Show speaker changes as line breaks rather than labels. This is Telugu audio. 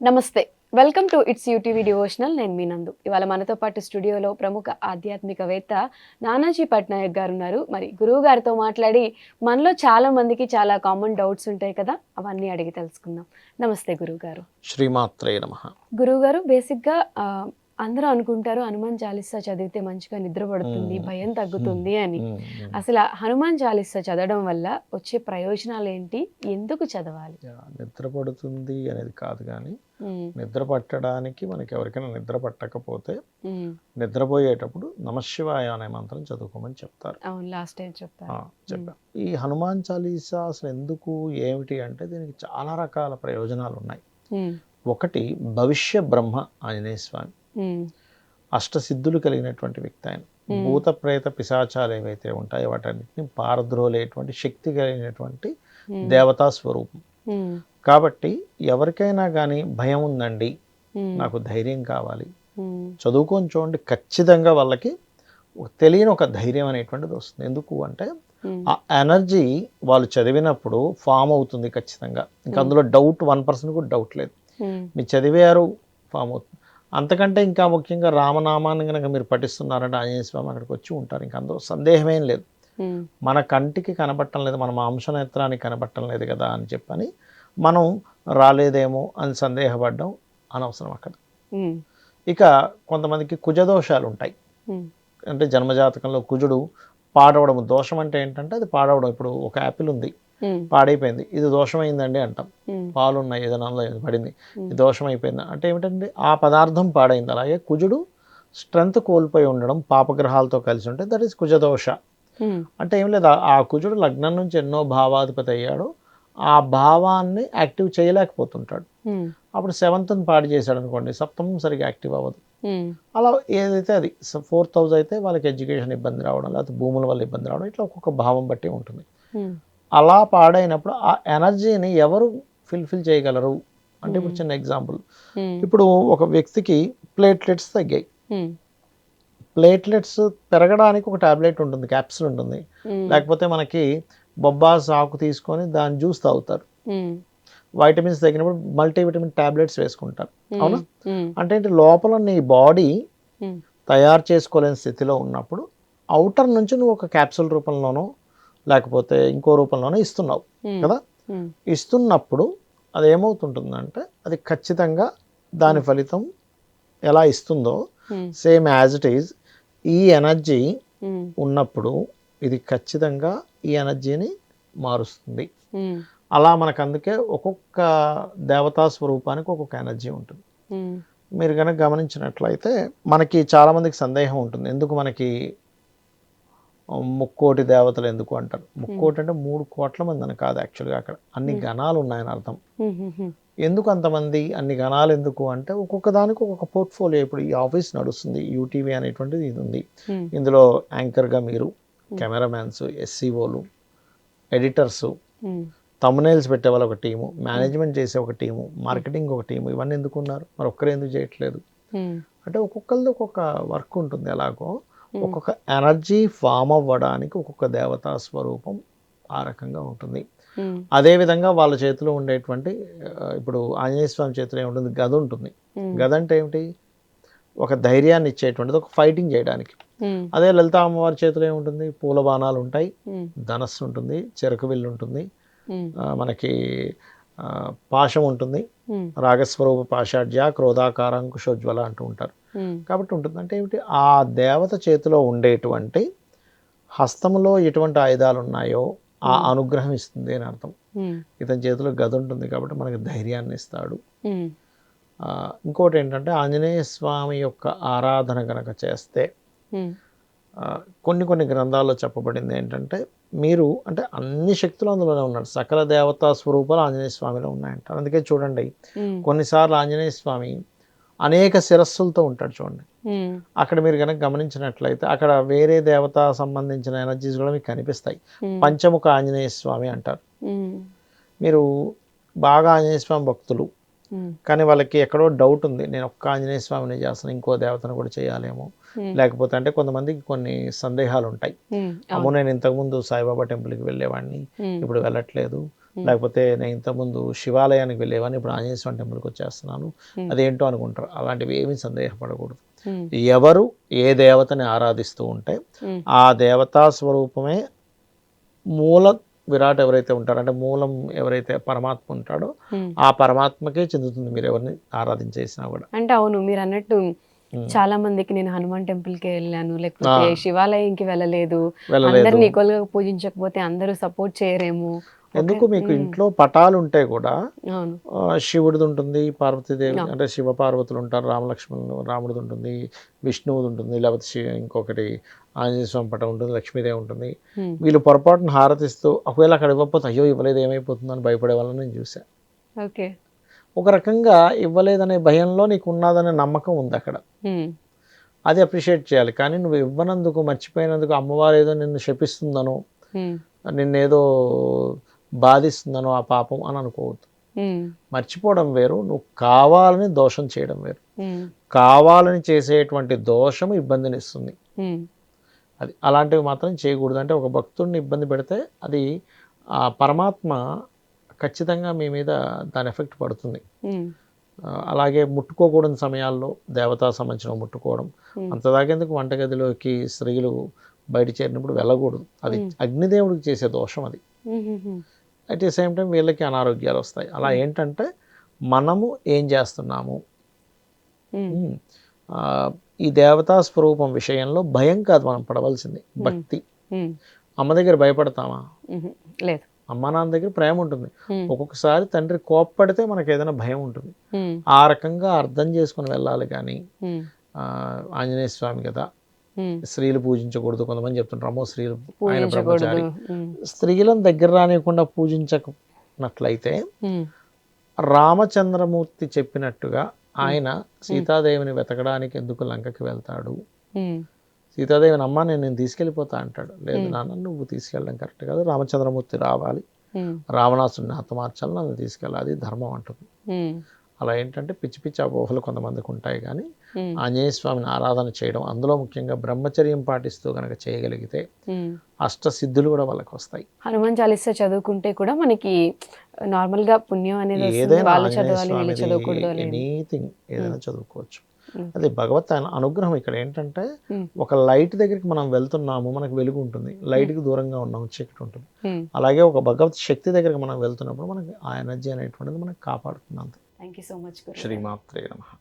నమస్తే. Welcome to it's UTV devotional. నేను మీ నందు. ఇవాళ మనతో పాటు స్టూడియోలో ప్రముఖ ఆధ్యాత్మికవేత్త నానాజీ పట్నాయక్ గారు ఉన్నారు. మరి గురువు గారితో మాట్లాడి మనలో చాలా మందికి చాలా కామన్ డౌట్స్ ఉంటాయి కదా, అవన్నీ అడిగి తెలుసుకుందాం. నమస్తే గురువుగారు.
శ్రీమాత్రే నమః.
గురువుగారు, బేసిక్గా అందరూ అనుకుంటారు హనుమాన్ చాలీసా చదివితే మంచిగా నిద్ర పడుతుంది, భయం తగ్గుతుంది అని. అసలు హనుమాన్ చాలీసా చదవడం వల్ల వచ్చే ప్రయోజనాలు ఏంటి, ఎందుకు చదవాలి?
నిద్ర పడుతుంది అనేది కాదు, కానీ నిద్ర పట్టడానికి మనకి ఎవరికైనా నిద్ర పట్టకపోతే నిద్రపోయేటప్పుడు నమశివాయ అనే మంత్రం చదువుకోమని చెప్తారు.
అవును, లాస్ట్ టైం
చెప్పాను. ఈ హనుమాన్ చాలీసా అసలు ఎందుకు ఏమిటి అంటే దీనికి చాలా రకాల ప్రయోజనాలు ఉన్నాయి. ఒకటి, భవిష్య బ్రహ్మ ఆంజనేయ స్వామి అష్టసిద్ధులు కలిగినటువంటి వ్యక్తి ఆయన. భూత ప్రేత పిశాచాలు ఏవైతే ఉంటాయో వాటన్నిటిని పారద్రోలేటువంటి శక్తి కలిగినటువంటి దేవతా స్వరూపం. కాబట్టి ఎవరికైనా కానీ భయం ఉందండి, నాకు ధైర్యం కావాలి, చదువుకొని చూడండి, ఖచ్చితంగా వాళ్ళకి తెలియని ఒక ధైర్యం అనేటువంటిది వస్తుంది. ఎందుకు అంటే ఆ ఎనర్జీ వాళ్ళు చదివినప్పుడు ఫామ్ అవుతుంది ఖచ్చితంగా. ఇంకా అందులో డౌట్ 1% కూడా డౌట్ లేదు. మీరు చదివారు, ఫామ్ అవుతుంది. అంతకంటే ఇంకా ముఖ్యంగా రామనామాన్ని కనుక మీరు పఠిస్తున్నారంటే ఆంజనేయ స్వామి అక్కడికి వచ్చి ఉంటారు. ఇంకా అందులో సందేహమేం లేదు. మన కంటికి కనబట్టం లేదు, మన మాంసనేత్రానికి కనబట్టం లేదు కదా అని చెప్పని మనం రాలేదేమో అని సందేహపడ్డం అనవసరం అక్కడ. ఇక కొంతమందికి కుజదోషాలు ఉంటాయి. అంటే జన్మజాతకంలో కుజుడు పాడవడం. దోషం అంటే ఏంటంటే అది పాడవడం. ఇప్పుడు ఒక యాపిల్ ఉంది, పాడైపోయింది, ఇది దోషమైందండి అంటాం. పాలు ఉన్నాయి, ఏదైనా పడింది, ఇది దోషం అయిపోయింది అంటే ఏమిటండి, ఆ పదార్థం పాడైంది. అలాగే కుజుడు స్ట్రెంత్ కోల్పోయి ఉండడం, పాపగ్రహాలతో కలిసి ఉంటే దట్ ఈస్ కుజదోష. అంటే ఏం లేదు, ఆ కుజుడు లగ్నం నుంచి ఎన్నో భావాధిపతి అయ్యాడు, ఆ భావాన్ని యాక్టివ్ చేయలేకపోతుంటాడు. అప్పుడు 7th పాడు చేశాడు అనుకోండి, సప్తమం సరిగా యాక్టివ్ అవ్వదు. అలా ఏదైతే అది 4th హౌస్ అయితే వాళ్ళకి ఎడ్యుకేషన్ ఇబ్బంది రావడం, లేకపోతే భూముల వల్ల ఇబ్బంది రావడం, ఇట్లా ఒక్కొక్క భావం బట్టి ఉంటుంది. అలా పాడైనప్పుడు ఆ ఎనర్జీని ఎవరు ఫిల్ఫిల్ చేయగలరు అంటే, ఇప్పుడు చిన్న ఎగ్జాంపుల్, ఇప్పుడు ఒక వ్యక్తికి ప్లేట్లెట్స్ తగ్గాయి. ప్లేట్లెట్స్ పెరగడానికి ఒక టాబ్లెట్ ఉంటుంది, క్యాప్సూల్ ఉంటుంది. లేకపోతే మనకి బొబ్బాస్ ఆకు తీసుకొని దాని జ్యూస్ తాగుతారు. వైటమిన్స్ తగ్గినప్పుడు మల్టీవిటమిన్ టాబ్లెట్స్ వేసుకుంటారు. అవునా? అంటే లోపల నీ బాడీ తయారు చేసుకోలేని స్థితిలో ఉన్నప్పుడు అవుటర్ నుంచి నువ్వు ఒక క్యాప్సూల్ రూపంలోనో లేకపోతే ఇంకో రూపంలోనో ఇస్తున్నావు కదా. ఇస్తున్నప్పుడు అది ఏమవుతుంటుందంటే అది ఖచ్చితంగా దాని ఫలితం ఎలా ఇస్తుందో సేమ్ యాజ్ ఇట్ ఈజ్ ఈ ఎనర్జీ ఉన్నప్పుడు ఇది ఖచ్చితంగా ఈ ఎనర్జీని మారుస్తుంది. అలా మనకు అందుకే ఒక్కొక్క దేవతా స్వరూపానికి ఒక్కొక్క ఎనర్జీ ఉంటుంది. మీరు కనుక గమనించినట్లయితే మనకి చాలామందికి సందేహం ఉంటుంది, ఎందుకు మనకి ముక్కోటి దేవతలు ఎందుకు అంటారు. ముక్కోటి అంటే 3 కోట్ల మంది అని కాదు, యాక్చువల్గా అక్కడ అన్ని గణాలు ఉన్నాయని అర్థం. ఎందుకు అంతమంది, అన్ని గణాలు ఎందుకు అంటే ఒక్కొక్క దానికి ఒక్కొక్క పోర్ట్ఫోలియో. ఇప్పుడు ఈ ఆఫీస్ నడుస్తుంది, యూటీవీ అనేటువంటిది ఇది ఉంది. ఇందులో యాంకర్గా మీరు, కెమెరామ్యాన్స్, ఎస్సీఓలు, ఎడిటర్సు, థంబ్నెయిల్స్ పెట్టే వాళ్ళు ఒక టీము, మేనేజ్మెంట్ చేసే ఒక టీము, మార్కెటింగ్ ఒక టీము, ఇవన్నీ ఎందుకు ఉన్నారు, మరి ఒక్కరే ఎందుకు చేయట్లేదు అంటే ఒక్కొక్కరిది ఒక్కొక్క వర్క్ ఉంటుంది. ఎలాగో ఒక్కొక్క ఎనర్జీ ఫామ్ అవ్వడానికి ఒక్కొక్క దేవతా స్వరూపం ఆ రకంగా ఉంటుంది. అదేవిధంగా వాళ్ళ చేతిలో ఉండేటువంటి, ఇప్పుడు ఆంజనేయ స్వామి చేతిలో ఏముంటుంది, గద ఉంటుంది. గద అంటే ఏమిటి, ఒక ధైర్యాన్ని ఇచ్చేటువంటిది, ఒక ఫైటింగ్ చేయడానికి. అదే లలిత అమ్మవారి చేతిలో ఏముంటుంది, పూల బాణాలు ఉంటాయి, ధనస్సు ఉంటుంది, చెరకు విల్లు ఉంటుంది, మనకి పాశం ఉంటుంది, రాగస్వరూప పాషాఢ్య క్రోధాకారంకుశోజ్వల అంటూ ఉంటారు. కాబట్టి ఉంటుంది అంటే ఏమిటి, ఆ దేవత చేతిలో ఉండేటువంటి హస్తంలో ఎటువంటి ఆయుధాలు ఉన్నాయో ఆ అనుగ్రహం ఇస్తుంది అని అర్థం. ఇతని చేతిలో గద ఉంటుంది కాబట్టి మనకి ధైర్యాన్ని ఇస్తాడు. ఇంకోటి ఏంటంటే ఆంజనేయ స్వామి యొక్క ఆరాధన కనుక చేస్తే కొన్ని గ్రంథాల్లో చెప్పబడింది ఏంటంటే, మీరు అంటే అన్ని శక్తులు అందులోనే ఉన్నాడు, సకల దేవతా స్వరూపాలు ఆంజనేయ స్వామిలో ఉన్నాయంటారు. అందుకే చూడండి, కొన్నిసార్లు ఆంజనేయ స్వామి అనేక శిరస్సులతో ఉంటాడు. చూడండి, అక్కడ మీరు కనుక గమనించినట్లయితే అక్కడ వేరే దేవత సంబంధించిన ఎనర్జీస్ కూడా మీకు కనిపిస్తాయి. పంచముఖ ఆంజనేయ స్వామి అంటారు. మీరు బాగా ఆంజనేయ స్వామి భక్తులు కానీ వాళ్ళకి ఎక్కడో డౌట్ ఉంది, నేను ఒక్క ఆంజనేయ స్వామిని చేస్తాను, ఇంకో దేవతను కూడా చేయాలేమో, లేకపోతే అంటే కొంతమందికి కొన్ని సందేహాలు ఉంటాయి. అమ్మో, నేను ఇంతకుముందు సాయిబాబా టెంపుల్కి వెళ్ళేవాడిని, ఇప్పుడు వెళ్ళట్లేదు, లేకపోతే నేను ఇంతకుముందు శివాలయానికి వెళ్ళేవాడిని, ఇప్పుడు ఆంజనేయ స్వామి టెంపుల్కి వచ్చేస్తున్నాను, అదేంటో అనుకుంటారు. అలాంటివి ఏమీ సందేహపడకూడదు. ఎవరు ఏ దేవతని ఆరాధిస్తూ ఉంటే ఆ దేవతా స్వరూపమే మూల విరాట్ ఎవరైతే ఉంటారో, అంటే మూలం ఎవరైతే పరమాత్మ ఉంటాడో ఆ పరమాత్మకే చెందుతుంది మీరు ఎవరిని ఆరాధించేసినా కూడా.
అంటే అవును, మీరు అన్నట్టు చాలా మందికి నేను హనుమాన్ టెంపుల్ కి వెళ్ళాను, లేకపోతే శివాలయంకి వెళ్ళలేదు, అందరిని ఈక్వల్ గా పూజించకపోతే అందరూ సపోర్ట్ చేయరేమో.
ఎందుకు మీకు ఇంట్లో పటాలు ఉంటే కూడా శివుడిది ఉంటుంది, పార్వతీదేవి అంటే శివ పార్వతులు ఉంటారు, రామలక్ష్మణులు రాముడిది ఉంటుంది, విష్ణువుది ఉంటుంది, లేకపోతే ఇంకొకటి ఆంజనేయ స్వామి పటం ఉంటుంది, లక్ష్మీదేవి ఉంటుంది. వీళ్ళు పొరపాటున హారతిస్తూ ఒకవేళ అక్కడ ఇవ్వకపోతే అయ్యో ఇవ్వలేదు ఏమైపోతుందని భయపడే వాళ్ళని నేను చూసాను.
ఓకే,
ఒక రకంగా ఇవ్వలేదనే భయంలో నీకు ఉన్నదనే నమ్మకం ఉంది అక్కడ, అది అప్రిషియేట్ చేయాలి. కానీ నువ్వు ఇవ్వనందుకు, మర్చిపోయినందుకు అమ్మవారు ఏదో నిన్ను శపిస్తుందనో, నిన్నేదో బాధిస్తుందనో ఆ పాపం అని అనుకోవద్దు. మర్చిపోవడం వేరు, నువ్వు కావాలని దోషం చేయడం వేరు. కావాలని చేసేటువంటి దోషం ఇబ్బందిని ఇస్తుంది, అది అలాంటివి మాత్రం చేయకూడదు. అంటే ఒక భక్తుడిని ఇబ్బంది పెడితే అది ఆ పరమాత్మ ఖచ్చితంగా మీ మీద దాని ఎఫెక్ట్ పడుతుంది. అలాగే ముట్టుకోకూడని సమయాల్లో దేవతా సంబంధించిన ముట్టుకోవడం, అంతదాకేందుకు వంటగదిలోకి స్త్రీలు బయట చేరినప్పుడు వెళ్ళకూడదు, అది అగ్నిదేవుడికి చేసే దోషం అది. అట్ ది సేమ్ టైం వీళ్ళకి అనారోగ్యాలు వస్తాయి. అలా ఏంటంటే మనము ఏం చేస్తున్నాము, ఈ దేవతా స్వరూపం విషయంలో భయం కాదు మనం పడవలసింది, భక్తి. అమ్మ దగ్గర భయపడతామా?
లేదు.
అమ్మ నాన్న దగ్గర ప్రేమ ఉంటుంది. ఒక్కొక్కసారి తండ్రి కోప్పడితే మనకు ఏదైనా భయం ఉంటుంది. ఆ రకంగా అర్థం చేసుకుని వెళ్ళాలి. కానీ ఆంజనేయ స్వామి కదా, స్త్రీలు పూజించకూడదు కొంతమంది చెప్తుంటారు, అమ్మో స్త్రీలు ఆయన బ్రహ్మచారి, స్త్రీలను దగ్గర రానివ్వకుండా పూజించకున్నట్లయితే రామచంద్రమూర్తి చెప్పినట్టుగా ఆయన సీతాదేవిని వెతకడానికి ఎందుకు లంకకి వెళ్తాడు? సీతాదేవిని అమ్మ నేను తీసుకెళ్ళిపోతా అంటాడు. లేదు నాన్న, నువ్వు తీసుకెళ్ళడం కరెక్ట్ కాదు, రామచంద్రమూర్తి రావాలి, రావణాసుడిని హతమార్చాలి, నన్ను తీసుకెళ్ళాలి, అది ధర్మం అంటుంది. అలా ఏంటంటే పిచ్చి పిచ్చి అపోహలు కొంతమందికి ఉంటాయి. కానీ ఆంజనేయ స్వామిని ఆరాధన చేయడం, అందులో ముఖ్యంగా బ్రహ్మచర్యం పాటిస్తూ కనుక చేయగలిగితే అష్టసిద్ధులు కూడా వాళ్ళకి వస్తాయి.
హనుమాన్ చాలీసా చదువుకుంటే కూడా మనకి నార్మల్ గా పుణ్యం అనేది
ఏదైనా ఎనీథింగ్ ఏదైనా చదువుకోవచ్చు. అది భగవత్ అనుగ్రహం. ఇక్కడ ఏంటంటే ఒక లైట్ దగ్గరికి మనం వెళ్తున్నాము, మనకు వెలుగు ఉంటుంది, లైట్కి దూరంగా ఉన్నాము, చీకటి ఉంటుంది. అలాగే ఒక భగవత్ శక్తి దగ్గరికి మనం వెళ్తున్నప్పుడు మనకి ఆ ఎనర్జీ అనేటువంటిది మనకు కాపాడుతుంది. అంతే.
Thank you so much.
శ్రీమాత్రే నమః.